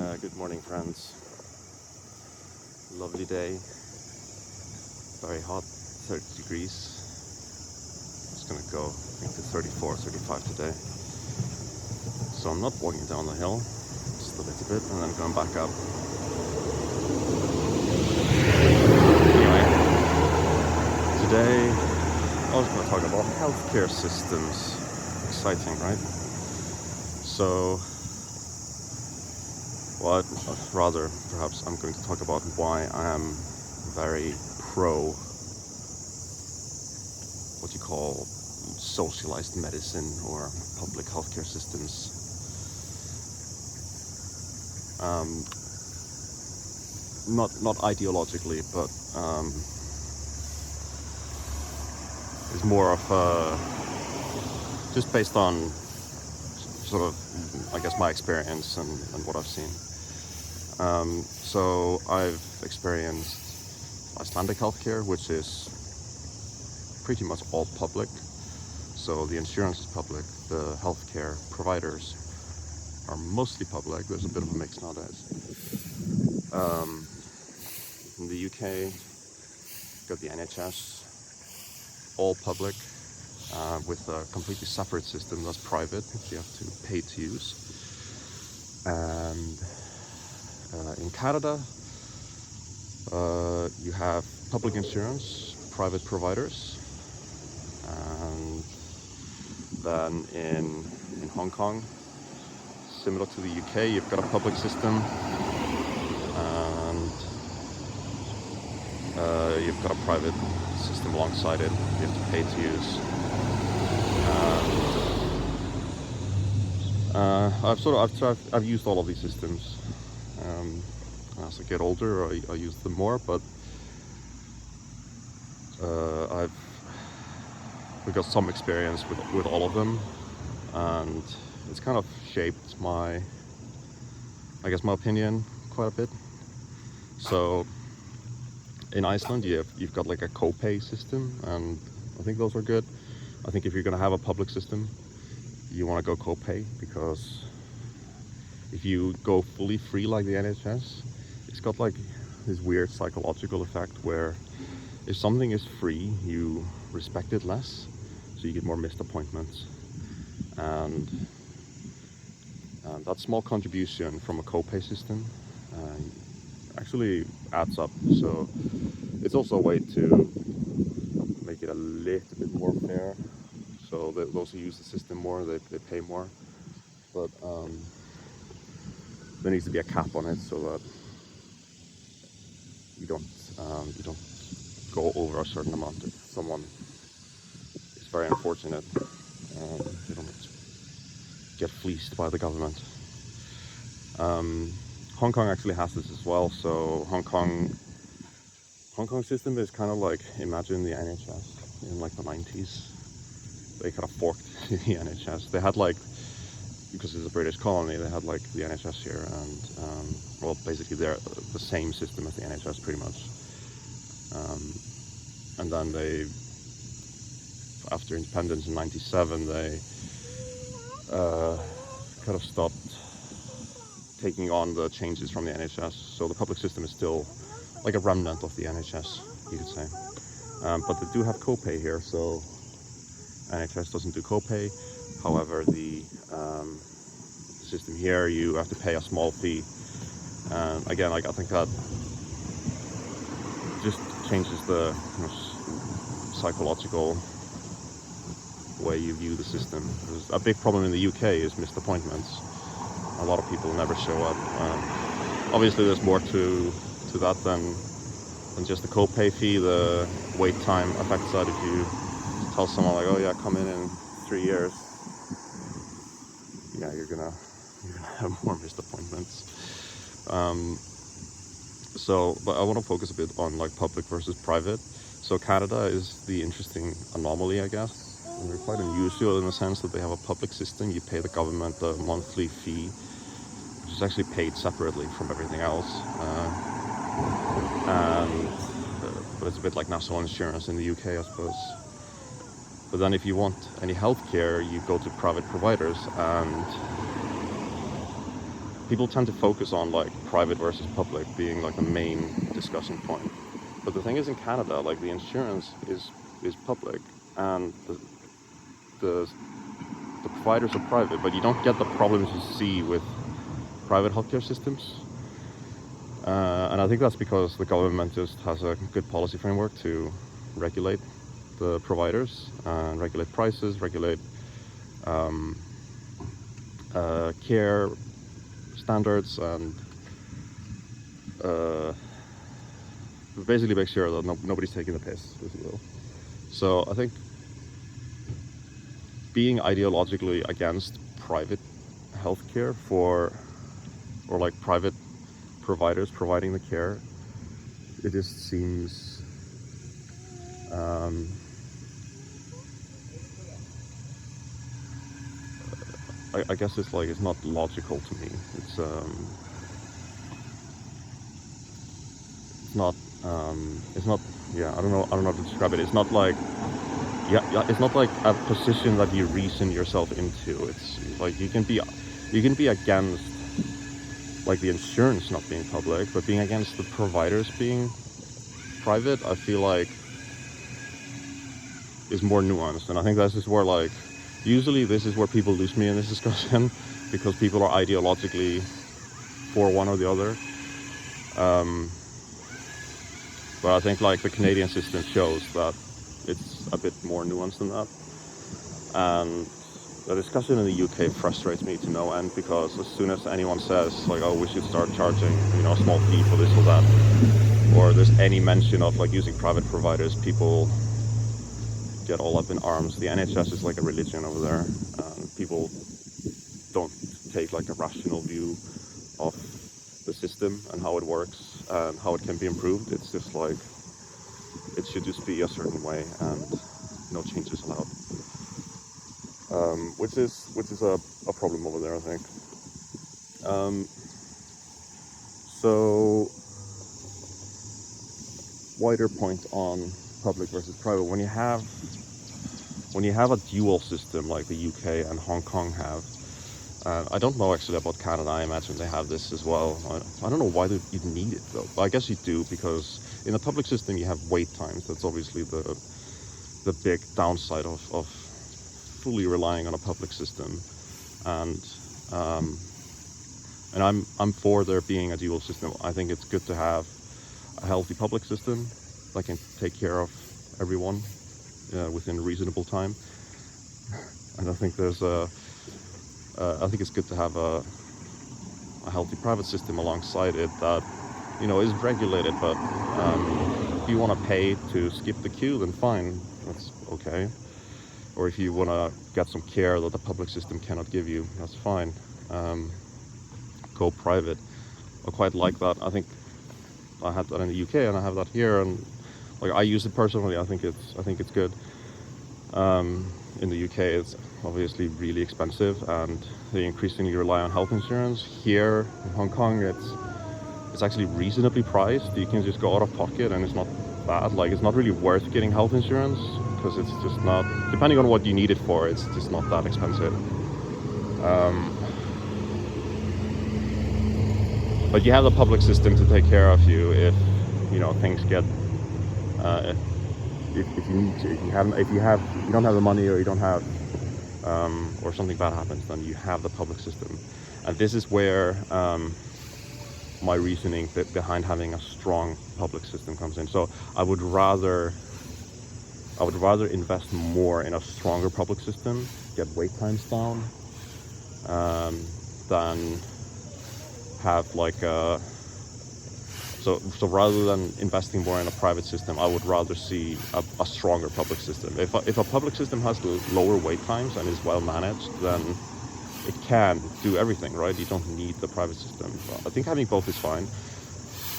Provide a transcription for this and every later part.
Good morning, friends. Lovely day. Very hot, 30 degrees. It's gonna go, I think, to 34, 35 today. So I'm not walking down the hill, just a little bit, and then going back up. Anyway, today I was gonna talk about healthcare systems. Exciting, right? So, well, rather, perhaps I'm going to talk about why I am very pro what you call socialized medicine or public healthcare systems. Not ideologically, but it's more of just based on sort of, I guess, my experience and what I've seen. So I've experienced Icelandic healthcare, which is pretty much all public. So the insurance is public, the healthcare providers are mostly public. There's a bit of a mix nowadays. In the UK, got the NHS, all public, with a completely separate system that's private, which you have to pay to use. And in Canada, you have public insurance, private providers, and then in Hong Kong, similar to the UK, you've got a public system, and you've got a private system alongside it. You have to pay to use. I've used all of these systems. As I get older, I use them more, but we've got some experience with all of them, and it's kind of shaped my opinion quite a bit. So in Iceland, you've got like a co-pay system, and I think those are good. I think if you're going to have a public system, you want to go co-pay, because if you go fully free like the NHS, it's got like this weird psychological effect where if something is free, you respect it less, so you get more missed appointments. And that small contribution from a co-pay system actually adds up. So it's also a way to make it a little bit more fair. So those who use the system more, they pay more. But there needs to be a cap on it so that you don't go over a certain amount. If someone is very unfortunate, they don't get fleeced by the government. Hong Kong actually has this as well. So Hong Kong system is kind of like, imagine the NHS in like the 90s. They kind of forked the NHS. They had like, because it's a British colony, they had like the NHS here, and well, basically they're the same system as the NHS pretty much. And then they, after independence in '97, they kind of stopped taking on the changes from the NHS. So the public system is still like a remnant of the NHS, you could say. But they do have co-pay here, so NHS doesn't do co-pay. However, the system here, you have to pay a small fee. And again, like, I think that just changes the psychological way you view the system. There's a big problem in the UK is missed appointments. A lot of people never show up. Obviously, there's more to that than just the co-pay fee. The wait time affects that. If you tell someone like, oh yeah, come in 3 years, yeah, you're gonna have more missed appointments. But I want to focus a bit on like public versus private. So Canada is the interesting anomaly, I guess. And they're quite unusual in the sense that they have a public system. You pay the government a monthly fee, which is actually paid separately from everything else. But it's a bit like national insurance in the UK, I suppose. But then if you want any healthcare, you go to private providers, and people tend to focus on like private versus public being like the main discussion point. But the thing is, in Canada, like the insurance is public, and the the providers are private, but you don't get the problems you see with private healthcare systems. And I think that's because the government just has a good policy framework to regulate the providers and regulate prices, regulate care standards, and basically make sure that nobody's taking the piss, if you will. So I think being ideologically against private healthcare or like private providers providing the care, it just seems I guess it's like, it's not logical to me. It's not yeah, I don't know how to describe it. It's not like, yeah, it's not like a position that you reason yourself into. It's like you can be against like the insurance not being public, but being against the providers being private, I feel like is more nuanced. And I think this is where, like, usually this is where people lose me in this discussion, because people are ideologically for one or the other. But I think like the Canadian system shows that it's a bit more nuanced than that. And the discussion in the UK frustrates me to no end, because as soon as anyone says like, oh, we should start charging, you know, a small fee for this or that, or there's any mention of like using private providers, people get all up in arms. The NHS is like a religion over there. People don't take like a rational view of the system and how it works and how it can be improved. It's just like, it should just be a certain way and no changes allowed. Which is a problem over there, I think. So wider point on public versus private. When you have a dual system like the UK and Hong Kong have, I don't know actually about Canada. I imagine they have this as well. I don't know why they even need it though. But I guess you do, because in the public system you have wait times. That's obviously the big downside of fully relying on a public system. And I'm for there being a dual system. I think it's good to have a healthy public system that can take care of everyone within a reasonable time. And I think I think it's good to have a healthy private system alongside it that, you know, is regulated. But if you want to pay to skip the queue, then fine, that's okay. Or if you want to get some care that the public system cannot give you, that's fine. Go private. I quite like that. I think I had that in the UK and I have that here, and like I use it personally. I think it's good. In the UK, it's obviously really expensive, and they increasingly rely on health insurance. Here in Hong Kong, it's actually reasonably priced. You can just go out of pocket, and it's not bad. Like, it's not really worth getting health insurance, because it's just not, depending on what you need it for, it's just not that expensive. But you have the public system to take care of you if, you know, things get if you need to. If you don't have the money, or you don't have or something bad happens, then you have the public system. And this is where my reasoning behind having a strong public system comes in. So I would rather invest more in a stronger public system, get wait times down, than have like so rather than investing more in a private system, I would rather see a stronger public system. If a public system has lower wait times and is well managed, then it can do everything, right? You don't need the private system. I think having both is fine.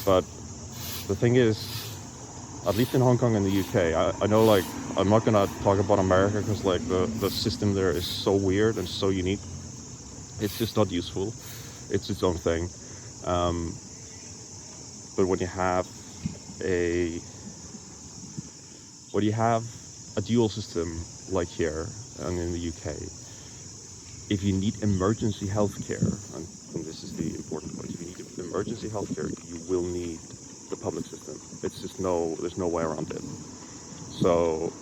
But the thing is, at least in Hong Kong and the UK, I know, like, I'm not gonna talk about America, because like the system there is so weird and so unique. It's just not useful. It's its own thing. But when you have a dual system like here and in the UK, if you need emergency healthcare, and this is the emergency healthcare, you will need the public system. It's just there's no way around it. So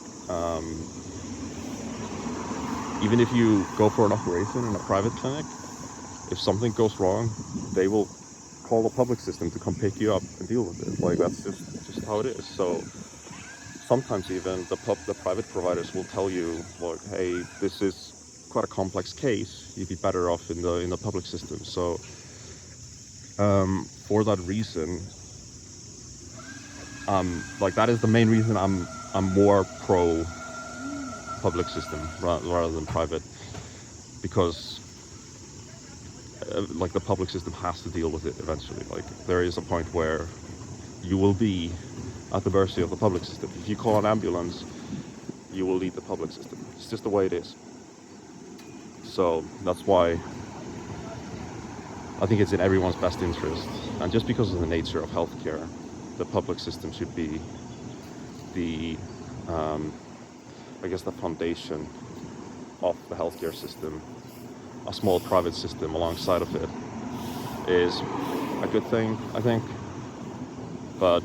even if you go for an operation in a private clinic, if something goes wrong, they will call the public system to come pick you up and deal with it. Like, that's just how it is. So sometimes even the private providers will tell you, look, hey, this is quite a complex case. You'd be better off in the public system. So for that reason, like, that is the main reason I'm more pro public system rather than private, because like, the public system has to deal with it eventually. Like, there is a point where you will be at the mercy of the public system. If you call an ambulance, you will need the public system. It's just the way it is. So that's why I think it's in everyone's best interest, and just because of the nature of healthcare, the public system should be the I guess the foundation of the healthcare system. A small private system alongside of it is a good thing, I think. But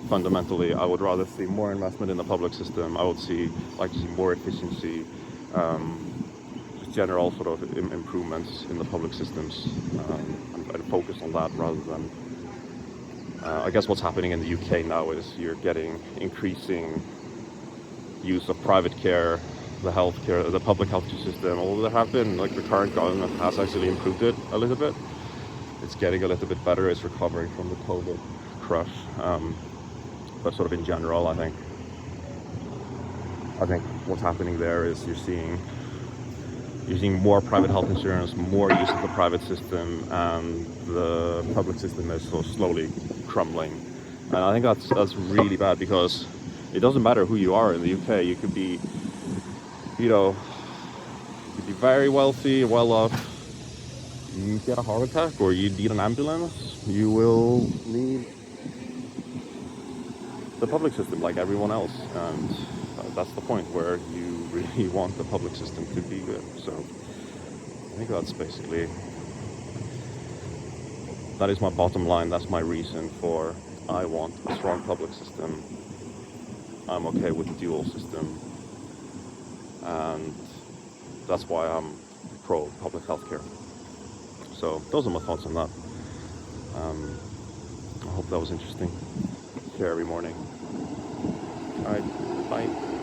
fundamentally, I would rather see more investment in the public system. I would like to see more efficiency, just general sort of improvements in the public systems, and focus on that rather than. I guess what's happening in the UK now is you're getting increasing use of private care, the public healthcare system. Although there have been, like, the current government has actually improved it a little bit. It's getting a little bit better. It's recovering from the COVID crush. But sort of in general, I think what's happening there is you're seeing more private health insurance, more use of the private system, and the public system is so slowly crumbling. And I think that's really bad, because it doesn't matter who you are in the UK. You could be, very wealthy, well off. You get a heart attack or you need an ambulance, you will need the public system like everyone else. And that's the point where you really want the public system to be good. So I think that is my bottom line. That's my reason for I want a strong public system. I'm okay with the dual system, and that's why I'm pro public healthcare. So those are my thoughts on that. I hope that was interesting. Here every morning. All right, bye.